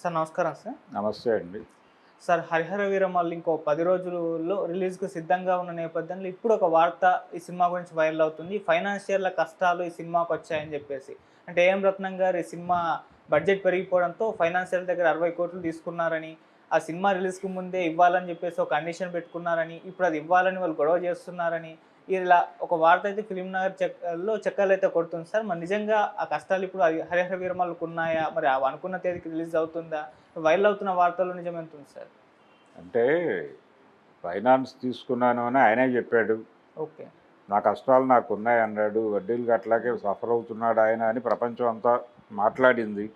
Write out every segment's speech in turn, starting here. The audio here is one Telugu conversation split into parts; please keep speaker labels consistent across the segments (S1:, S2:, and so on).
S1: సార్ నమస్కారం సార్.
S2: నమస్తే అండి.
S1: సార్ 'హరిహర వీరమల్లు' ఇంకో 10 రోజుల్లో రిలీజ్‌కి సిద్ధంగా ఉన్న నేపథ్యంలో ఇప్పుడు ఒక వార్త ఈ సినిమా గురించి వైరల్ అవుతుంది. ఫైనాన్షియల్‌ల కష్టాలు ఈ సినిమాకొచ్చాయని జెప్పేసి. అంటే ఏఎం రత్నం గారు ఈ సినిమా బడ్జెట్ పెరిగిపోవడంతో ఫైనాన్షియల్ దగ్గర 60,00,00,000 తీసుకున్నారని, ఆ సినిమా రిలీజ్‌కి ముందే ఇవ్వాలని జెప్పేసి ఒక కండిషన్ పెట్టుకున్నారని, ఇప్పుడు అది ఇవ్వాలని వాళ్ళు గొడవ చేస్తున్నారని, ఇలా ఒక వార్త అయితే ఫిల్మ్ నగర్ చక్కర్లయితే కొడుతుంది సార్. మరి నిజంగా ఆ కష్టాలు ఇప్పుడు 'హరిహర వీరమల్లు'కున్నాయా? మరి అవి అనుకున్న తేదీకి రిలీజ్ అవుతుందా? వైరల్ అవుతున్న వార్తల్లో నిజమెంతుంది సార్?
S2: అంటే ఫైనాన్స్ తీసుకున్నాను అని ఆయనే చెప్పాడు.
S1: ఓకే.
S2: నా కష్టాలు నాకున్నాయన్నాడు. వడ్డీలు అట్లాగే సఫర్ అవుతున్నాడు ఆయన అని ప్రపంచం అంతా మాట్లాడింది.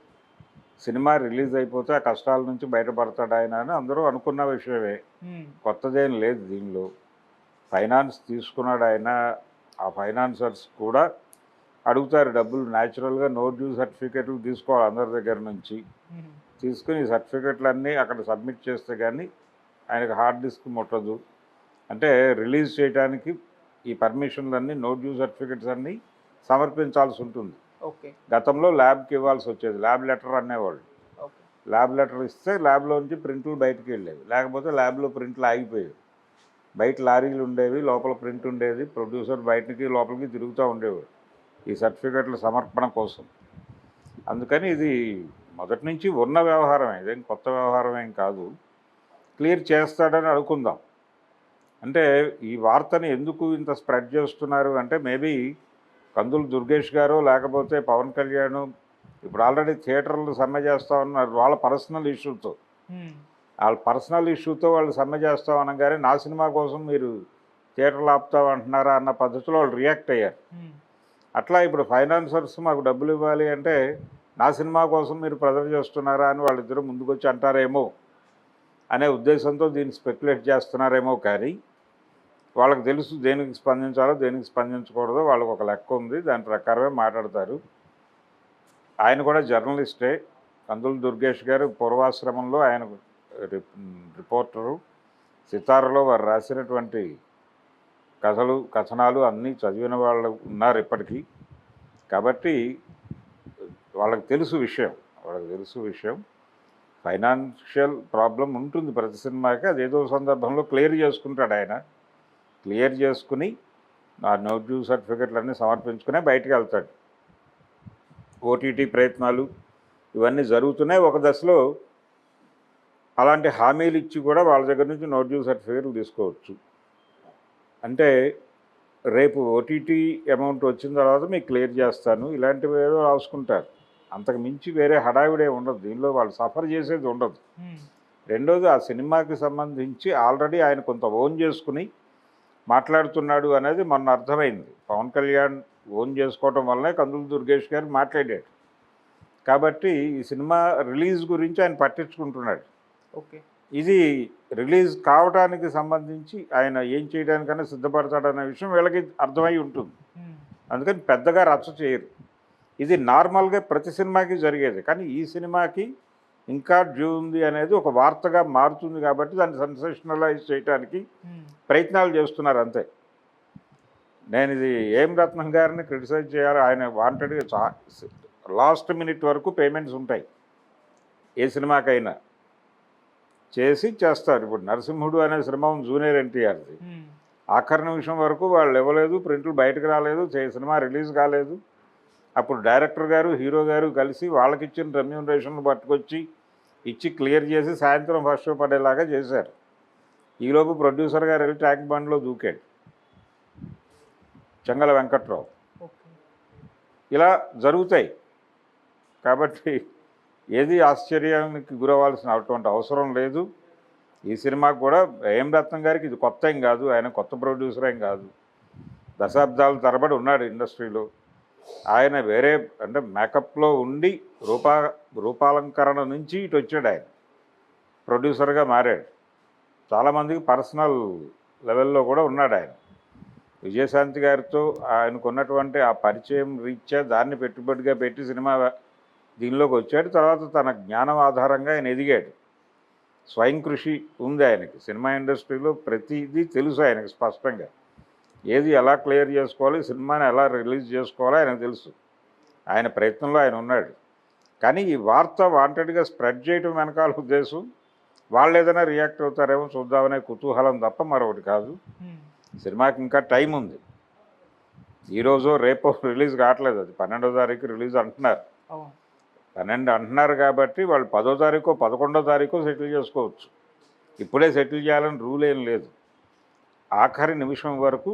S2: సినిమా రిలీజ్ అయిపోతే ఆ కష్టాల నుంచి బయటపడతాడు ఆయన అని అందరూ అనుకున్న విషయమే. కొత్తదేం లేదు దీనిలో. ఫైనాన్స్ తీసుకున్నాడు ఆయన. ఆ ఫైనాన్సర్స్ కూడా అడుగుతారు డబ్బులు. న్యాచురల్గా నో డ్యూ సర్టిఫికెట్లు తీసుకోవాలి అందరి దగ్గర నుంచి. తీసుకుని ఈ సర్టిఫికెట్లన్నీ అక్కడ సబ్మిట్ చేస్తే కానీ ఆయనకు హార్డ్ డిస్క్ ముట్టదు. అంటే రిలీజ్ చేయడానికి ఈ పర్మిషన్లన్నీ నో డ్యూ సర్టిఫికెట్స్ అన్నీ సమర్పించాల్సి ఉంటుంది.
S1: ఓకే.
S2: గతంలో ల్యాబ్కి ఇవ్వాల్సి వచ్చేది. ల్యాబ్ లెటర్ అనేవాళ్ళు.
S1: ఓకే.
S2: ల్యాబ్ లెటర్ ఇస్తే ల్యాబ్లోంచి ప్రింట్లు బయటికి వెళ్ళేవి. లేకపోతే ల్యాబ్లో ప్రింట్లు ఆగిపోయేవి. బయట లారీలు ఉండేవి, లోపల ప్రింట్ ఉండేది. ప్రొడ్యూసర్ బయటికి లోపలికి తిరుగుతూ ఉండేవాడు ఈ సర్టిఫికెట్ల సమర్పణ కోసం. అందుకని ఇది మొదటి నుంచి ఉన్న వ్యవహారమే, ఇదేం కొత్త వ్యవహారం ఏం కాదు. క్లియర్ చేస్తాడని అనుకుందాం. అంటే ఈ వార్తని ఎందుకు ఇంత స్ప్రెడ్ చేస్తున్నారు అంటే మేబీ కందులు దుర్గేష్ గారు లేకపోతే పవన్ కళ్యాణ్ ఇప్పుడు ఆల్రెడీ థియేటర్లు సమ్మె చేస్తూ ఉన్నారు వాళ్ళ పర్సనల్ ఇష్యూతో. వాళ్ళ పర్సనల్ ఇష్యూతో వాళ్ళు సమ్మె చేస్తాం అనగానే నా సినిమా కోసం మీరు థియేటర్లు ఆపుతామంటున్నారా అన్న పద్ధతిలో వాళ్ళు రియాక్ట్ అయ్యారు. అట్లా ఇప్పుడు ఫైనాన్సర్స్ మాకు డబ్బులు ఇవ్వాలి అంటే నా సినిమా కోసం మీరు ప్రెజర్ చేస్తున్నారా అని వాళ్ళిద్దరూ ముందుకొచ్చి అంటారేమో అనే ఉద్దేశంతో దీన్ని స్పెక్యులేట్ చేస్తున్నారేమో. కానీ వాళ్ళకి తెలుసు దేనికి స్పందించాలో దేనికి స్పందించకూడదో వాళ్ళకు ఒక లెక్క ఉంది. దాని ప్రకారమే మాట్లాడతారు. ఆయన కూడా జర్నలిస్టే. కందులు దుర్గేష్ గారు పూర్వాశ్రమంలో ఆయన రిపోర్టరు. సితారలో వారు రాసినటువంటి కథలు కథనాలు అన్నీ చదివిన వాళ్ళు ఉన్నారు ఇప్పటికీ. కాబట్టి వాళ్ళకి తెలుసు విషయం. ఫైనాన్షియల్ ప్రాబ్లం ఉంటుంది ప్రతి సినిమాకి. అదేదో సందర్భంలో క్లియర్ చేసుకుంటాడు ఆయన. క్లియర్ చేసుకుని ఆ నో డ్యూ సర్టిఫికెట్లు అన్నీ సమర్పించుకునే బయటికి వెళ్తాడు. ఓటీటీ ప్రయత్నాలు ఇవన్నీ జరుగుతున్నాయి. ఒక దశలో అలాంటి హామీలు ఇచ్చి కూడా వాళ్ళ దగ్గర నుంచి నో డ్యూ సర్టిఫికెట్లు తీసుకోవచ్చు. అంటే రేపు ఓటీటీ అమౌంట్ వచ్చిన తర్వాత మీకు క్లియర్ చేస్తాను ఇలాంటివి ఏదో రాసుకుంటారు. అంతకు మించి వేరే హడావిడే ఉండదు. దీనిలో వాళ్ళు సఫర్ చేసేది ఉండదు. రెండోది ఆ సినిమాకి సంబంధించి ఆల్రెడీ ఆయన కొంత ఓన్ చేసుకుని మాట్లాడుతున్నాడు అనేది మొన్న అర్థమైంది. పవన్ కళ్యాణ్ ఓన్ చేసుకోవటం వల్లనే కందులు దుర్గేష్ గారు మాట్లాడాడు. కాబట్టి ఈ సినిమా రిలీజ్ గురించి ఆయన పట్టించుకుంటున్నాడు.
S1: ఓకే.
S2: ఇది రిలీజ్ కావడానికి సంబంధించి ఆయన ఏం చేయడానికైనా సిద్ధపడతాడనే విషయం వీళ్ళకి అర్థమై ఉంటుంది. అందుకని పెద్దగా రచ్చ చేయరు. ఇది నార్మల్గా ప్రతి సినిమాకి జరిగేది. కానీ ఈ సినిమాకి ఇంకా డ్యూ ఉంది అనేది ఒక వార్తగా మారుతుంది కాబట్టి దాన్ని సెన్సేషనలైజ్ చేయడానికి ప్రయత్నాలు చేస్తున్నారు అంతే. నేను ఇది ఏం రత్నం గారిని క్రిటిసైజ్ చేయాలి. ఆయన వాంటెడ్గా లాస్ట్ మినిట్ వరకు పేమెంట్స్ ఉంటాయి ఏ సినిమాకైనా చేస్తారు. ఇప్పుడు నరసింహుడు అనే సినిమా జూనియర్ ఎన్టీఆర్ది. ఆఖరి నిమిషం వరకు వాళ్ళు ఇవ్వలేదు, ప్రింట్లు బయటకు రాలేదు, సినిమా రిలీజ్ కాలేదు. అప్పుడు డైరెక్టర్ గారు హీరో గారు కలిసి వాళ్ళకి ఇచ్చిన రెమ్యూనరేషన్లు పట్టుకొచ్చి ఇచ్చి క్లియర్ చేసి సాయంత్రం ఫస్ట్ షో పడేలాగా చేశారు. ఈలోపు ప్రొడ్యూసర్ గారు వెళ్ళి ట్యాంక్ బండ్లో దూకాడు, చెంగల వెంకట్రావు. ఇలా జరుగుతాయి. కాబట్టి ఏది ఆశ్చర్యానికి గురవ్వాల్సిన అటువంటి అవసరం లేదు. ఈ సినిమాకు కూడా ఏం రత్నం గారికి ఇది కొత్త ఏం కాదు. ఆయన కొత్త ప్రొడ్యూసర్ ఏం కాదు. దశాబ్దాల తరబడి ఉన్నాడు ఇండస్ట్రీలో. ఆయన వేరే అంటే మేకప్లో ఉండి రూపాలంకరణ నుంచి ఇటు వచ్చాడు. ఆయన ప్రొడ్యూసర్గా మారాడు. చాలామందికి పర్సనల్ లెవెల్లో కూడా ఉన్నాడు ఆయన. విజయశాంతి గారితో ఆయనకు ఉన్నటువంటి ఆ పరిచయం రీత్యా దాన్ని పెట్టుబడిగా పెట్టి సినిమా దీనిలోకి వచ్చాడు. తర్వాత తన జ్ఞానం ఆధారంగా ఆయన ఎదిగాడు. స్వయం కృషి ఉంది ఆయనకి. సినిమా ఇండస్ట్రీలో ప్రతిదీ తెలుసు ఆయనకి స్పష్టంగా. ఏది ఎలా క్లియర్ చేసుకోవాలి, సినిమాని ఎలా రిలీజ్ చేసుకోవాలో ఆయనకు తెలుసు. ఆయన ప్రయత్నంలో ఆయన ఉన్నాడు. కానీ ఈ వార్త వాంటెడ్గా స్ప్రెడ్ చేయడం వెనకాల ఉద్దేశం వాళ్ళు ఏదైనా రియాక్ట్ అవుతారేమో చూద్దామనే కుతూహలం తప్ప మరొకటి కాదు. సినిమాకి ఇంకా టైం ఉంది. ఈరోజు రేపు రిలీజ్ కావట్లేదు, అది 12వ తారీఖు రిలీజ్ అంటున్నారు. 12 అంటున్నారు కాబట్టి వాళ్ళు 10వ తారీఖు 11వ తారీఖు సెటిల్ చేసుకోవచ్చు. ఇప్పుడే సెటిల్ చేయాలని రూల్ ఏం లేదు. ఆఖరి నిమిషం వరకు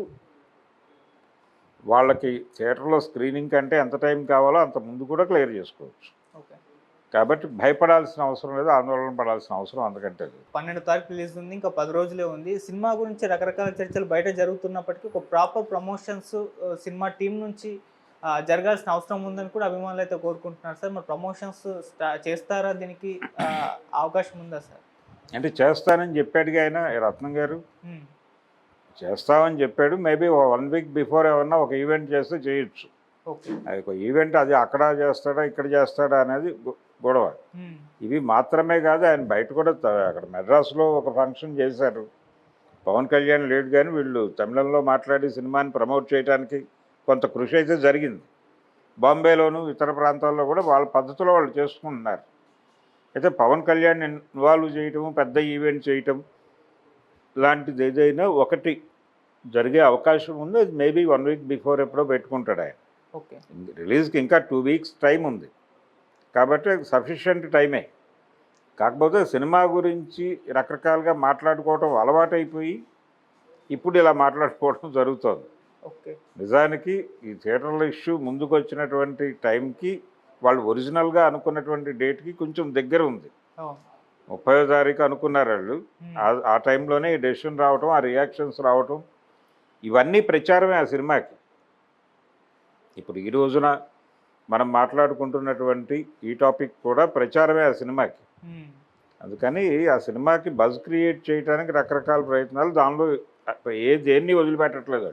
S2: వాళ్ళకి థియేటర్లో స్క్రీనింగ్ కంటే ఎంత టైం కావాలో అంత ముందు కూడా క్లియర్ చేసుకోవచ్చు. కాబట్టి భయపడాల్సిన అవసరం లేదు, ఆందోళన పడాల్సిన అవసరం అంతకంటే లేదు.
S1: 12వ తారీఖు రిలీజ్ ఉంది, ఇంకా 10 రోజులే ఉంది. సినిమా గురించి రకరకాల చర్చలు బయట జరుగుతున్నప్పటికీ ఒక ప్రాపర్ ప్రమోషన్స్ సినిమా టీం నుంచి జరగాల్సిన అవసరం ఉందని కూడా అభిమానులు అయితే కోరుకుంటున్నారు సార్. మరి ప్రమోషన్స్ చేస్తారా, దీనికి అవకాశం ఉందా సార్?
S2: అంటే చేస్తానని చెప్పాడుగా ఆయన, రత్నం గారు చేస్తామని చెప్పాడు. మేబీ 1 వీక్ బిఫోర్ ఏమన్నా ఒక ఈవెంట్ చేస్తే చేయొచ్చు. అది ఒక ఈవెంట్, అది అక్కడ చేస్తాడా ఇక్కడ చేస్తాడా అనేది గొడవ. ఇవి మాత్రమే కాదు, ఆయన బయట కూడా అక్కడ మెడ్రాస్లో ఒక ఫంక్షన్ చేశారు. పవన్ కళ్యాణ్ లేడు, కానీ వీళ్ళు తమిళంలో మాట్లాడి సినిమాని ప్రమోట్ చేయడానికి కొంత కృషి అయితే జరిగింది. బాంబేలోను ఇతర ప్రాంతాల్లో కూడా వాళ్ళ పద్ధతిలో వాళ్ళు చేసుకుంటున్నారు. అయితే పవన్ కళ్యాణ్ ఇన్వాల్వ్ చేయటము, పెద్ద ఈవెంట్ చేయటం లాంటిది ఏదైనా ఒకటి జరిగే అవకాశం ఉంది. అది మేబీ 1 వీక్ బిఫోర్ ఎప్పుడో పెట్టుకుంటాడు ఆయన. రిలీజ్కి ఇంకా 2 వీక్స్ టైం ఉంది కాబట్టి సఫిషియెంట్ టైమే. కాకపోతే సినిమా గురించి రకరకాలుగా మాట్లాడుకోవటం అలవాటైపోయి ఇప్పుడు ఇలా మాట్లాడుకోవడం జరుగుతుంది. నిజానికి ఈ థియేటర్ల ఇష్యూ ముందుకు వచ్చినటువంటి టైంకి వాళ్ళు ఒరిజినల్గా అనుకున్నటువంటి డేట్కి కొంచెం దగ్గర ఉంది. 30వ తారీఖు అనుకున్నారు వాళ్ళు. ఆ టైంలోనే ఈ డెసిషన్ రావటం, ఆ రియాక్షన్స్ రావటం, ఇవన్నీ ప్రచారమే ఆ సినిమాకి. ఇప్పుడు ఈ రోజున మనం మాట్లాడుకుంటున్నటువంటి ఈ టాపిక్ కూడా ప్రచారమే ఆ సినిమాకి. అందుకని ఆ సినిమాకి బజ్ క్రియేట్ చేయడానికి రకరకాల ప్రయత్నాలు, దానిలో దేన్ని వదిలిపెట్టట్లేదు.